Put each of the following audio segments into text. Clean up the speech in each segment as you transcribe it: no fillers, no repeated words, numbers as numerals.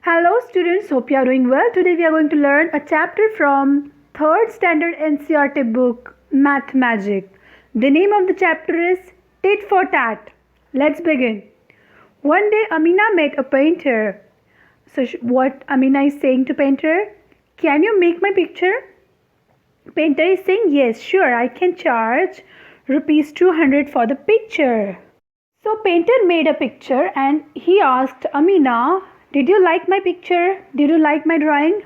Hello students, hope you are doing well. Today we are going to learn a chapter from 3rd standard NCERT book Math Magic. The name of the chapter is Tit for Tat. Let's begin. One day Amina met a painter. So what Amina is saying to painter? Can you make my picture? Painter is saying yes, sure, I can charge rupees 200 for the picture. So painter made a picture and he asked Amina, did you like my picture? Did you like my drawing?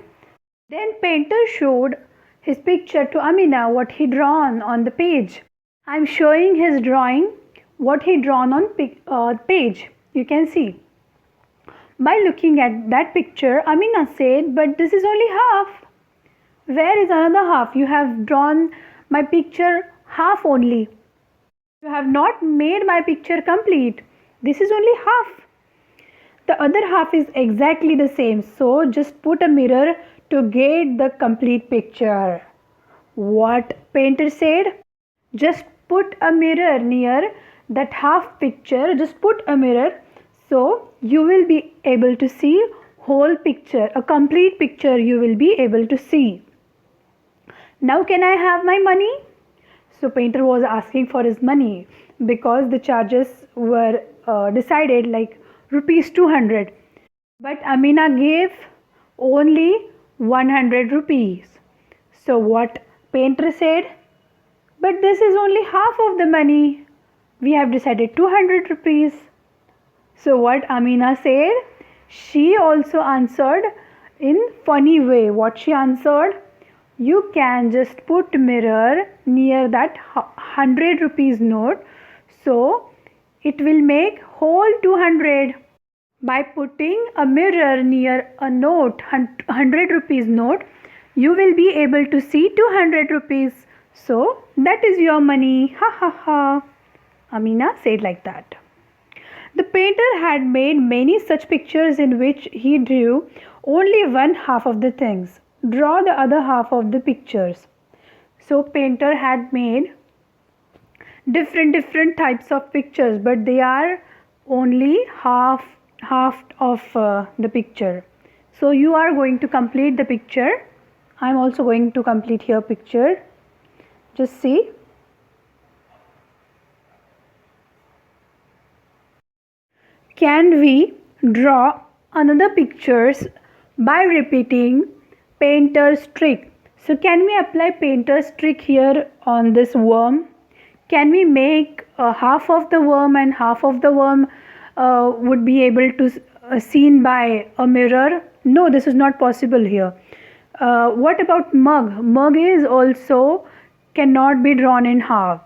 Then painter showed his picture to Amina, what he drawn on the page. I am showing his drawing, what he drawn on page. You can see. By looking at that picture, Amina said, but this is only half. Where is another half? You have drawn my picture half only. You have not made my picture complete. This is only half. The other half is exactly the same. So just put a mirror to get the complete picture. What painter said? Just put a mirror near that half picture. Just put a mirror so you will be able to see whole picture. A complete picture you will be able to see. Now can I have my money? So painter was asking for his money because the charges were decided like rupees 200. But Amina gave only 100 rupees. So what painter said? But this is only half of the money. We have decided 200 rupees. So what Amina said? She also answered in funny way. What she answered? You can just put mirror near that 100 rupees note, so it will make whole 200. By putting a mirror near a note, 100 rupees note, you will be able to see 200 rupees. So that is your money. Ha ha ha. Amina said like that. The painter had made many such pictures in which he drew only one half of the things. Draw the other half of the pictures. So painter had made different types of pictures, but they are only half of the picture. So you are going to complete the picture. I am also going to complete here picture. Just see. Can we draw another pictures by repeating painter's trick? So can we apply painter's trick here on this worm? Can we make half of the worm and half of the worm would be able to seen by a mirror? No, this is not possible here. What about mug? Mug is also cannot be drawn in half.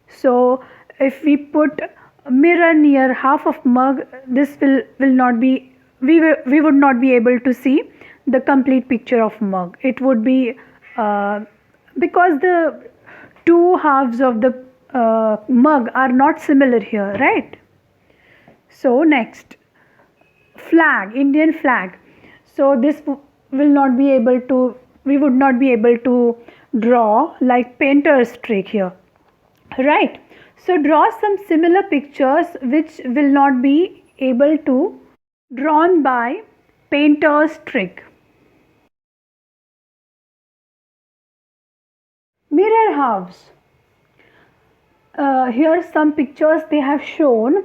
So if we put a mirror near half of mug, this will not be, we would not be able to see the complete picture of mug. It would be because the two halves of the mug are not similar here, right? So next, flag, Indian flag. So this will not be able to, we would not be able to draw like painter's trick here, right? So draw some similar pictures which will not be able to drawn by painter's trick. Mirror halves. Here some pictures they have shown.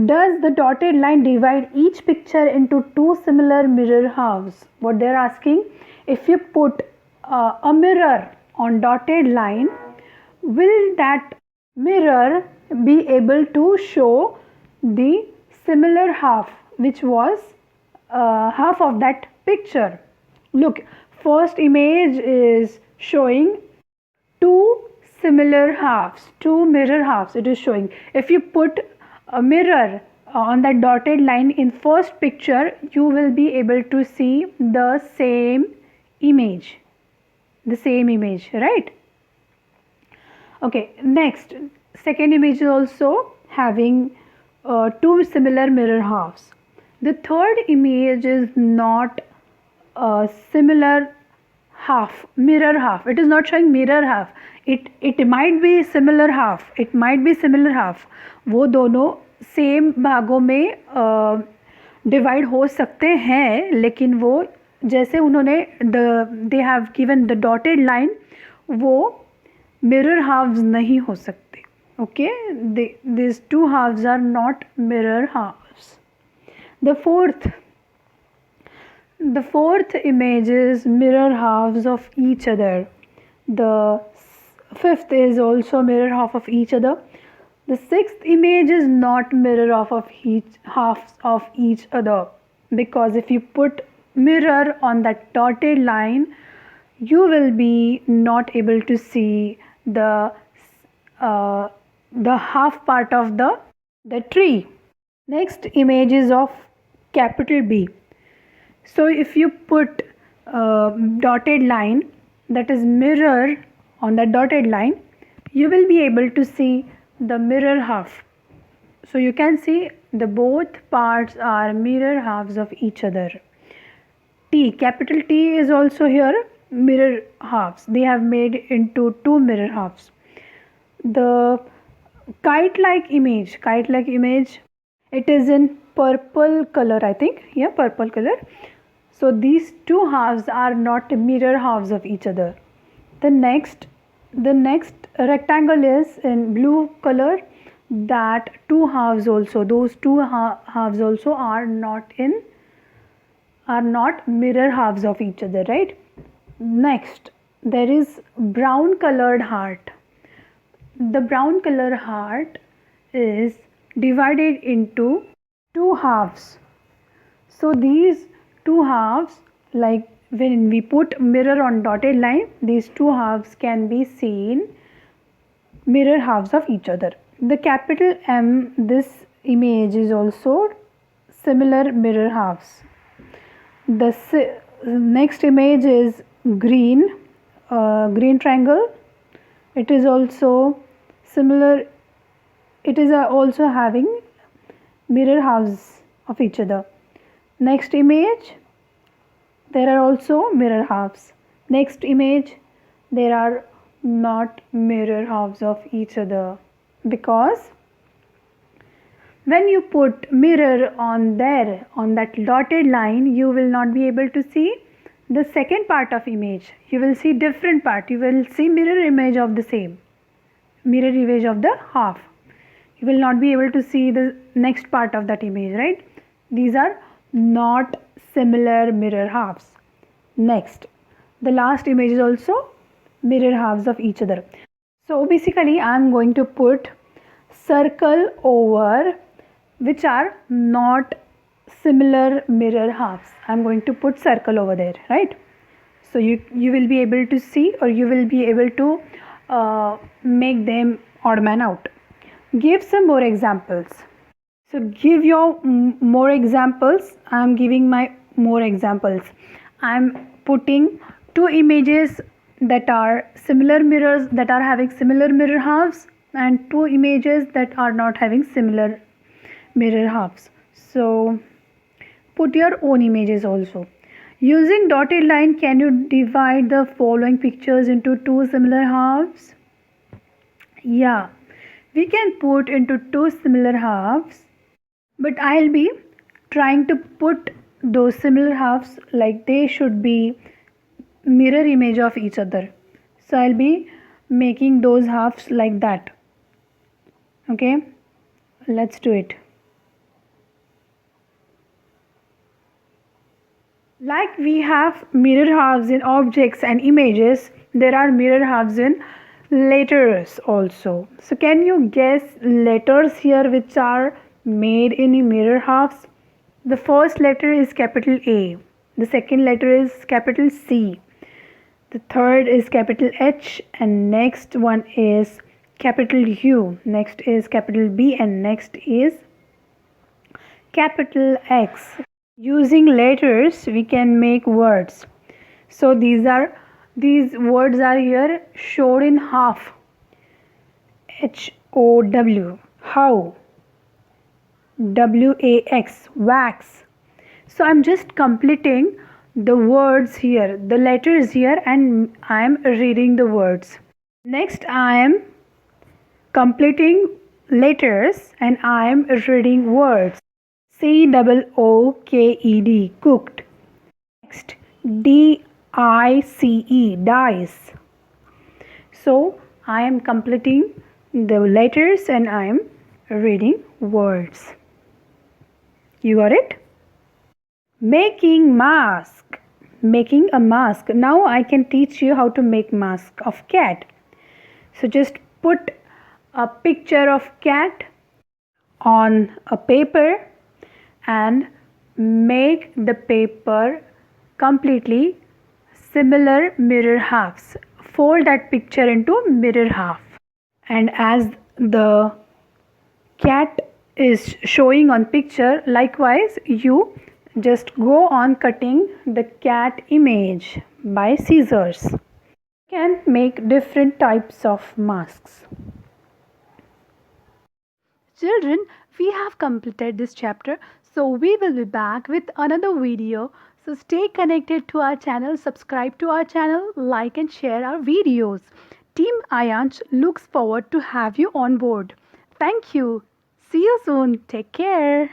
Does the dotted line divide each picture into two similar mirror halves? What they are asking, if you put a mirror on dotted line, will that mirror be able to show the similar half which was half of that picture? Look, first image is showing two similar halves, two mirror halves it is showing. If you put a mirror on that dotted line in first picture, you will be able to see the same image, right? Okay, next, second image is also having two similar mirror halves. The third image is not a similar half, mirror half. It is not showing mirror half. It might be similar half. It might be similar half. वो दोनों same भागों में divide हो सकते हैं, लेकिन वो जैसे उन्होंने they have given the dotted line, वो मिरर हाफ्स नहीं हो सकते. Okay, this two halves are not mirror halves. The fourth image is mirror halves of each other. The fifth is also mirror half of each other. The sixth image is not mirror halves of each other, because if you put mirror on that dotted line, you will be not able to see the half part of the tree. Next image is of capital B. So if you put dotted line, that is mirror on that dotted line, you will be able to see the mirror half. So you can see the both parts are mirror halves of each other. T, capital T is also here mirror halves. They have made into two mirror halves. The kite-like image, it is in purple color, I think. Yeah, purple color. So these two halves are not mirror halves of each other. The next rectangle is in blue color. That two halves also, those two halves also are not mirror halves of each other, right? Next, there is brown colored heart. The brown color heart is divided into two halves. So these two halves, like when we put mirror on dotted line, these two halves can be seen mirror halves of each other. The capital M, this image is also similar mirror halves. The next image is green triangle. It is also similar, it is also having mirror halves of each other. Next image, there are also mirror halves. Next image, there are not mirror halves of each other, because when you put mirror on that dotted line, you will not be able to see the second part of image. You will see different part. You will see mirror image of the half. You will not be able to see the next part of that image, right? These are not similar mirror halves. Next, the last image is also mirror halves of each other. So basically I am going to put circle over which are not similar mirror halves. I am going to put circle over there, right? So you will be able to see, or you will be able to make them odd man out. Give some more examples. So give your more examples. I am giving my more examples. I am putting two images that are similar mirrors, that are having similar mirror halves, and two images that are not having similar mirror halves. So put your own images also. Using dotted line, can you divide the following pictures into two similar halves? Yeah, we can put into two similar halves, but I'll be trying to put those similar halves like they should be mirror image of each other. So I'll be making those halves like that. Okay, let's do it. Like we have mirror halves in objects and images, there are mirror halves in letters also. So can you guess letters here which are made in mirror halves? The first letter is capital A. The second letter is capital C. The third is capital H, and next one is capital U. Next is capital B, and next is capital X. Using letters we can make words. So these words are here shown in half. HOW, how. WAX, wax. So I'm just completing the words here, the letters here, and I am reading the words. Next I am completing letters and I am reading words. COOKED, cooked. Next, DICE, dice. So I am completing the letters and I am reading words. You got it? Making mask. Making a mask. Now I can teach you how to make mask of cat. So just put a picture of cat on a paper and make the paper completely similar mirror halves. Fold that picture into mirror half, and as the cat is showing on picture, likewise you just go on cutting the cat image by scissors. You can make different types of masks. Children, we have completed this chapter, so we will be back with another video. So stay connected to our channel, subscribe to our channel, like and share our videos. Team Ayanch looks forward to have you on board. Thank you. See you soon. Take care.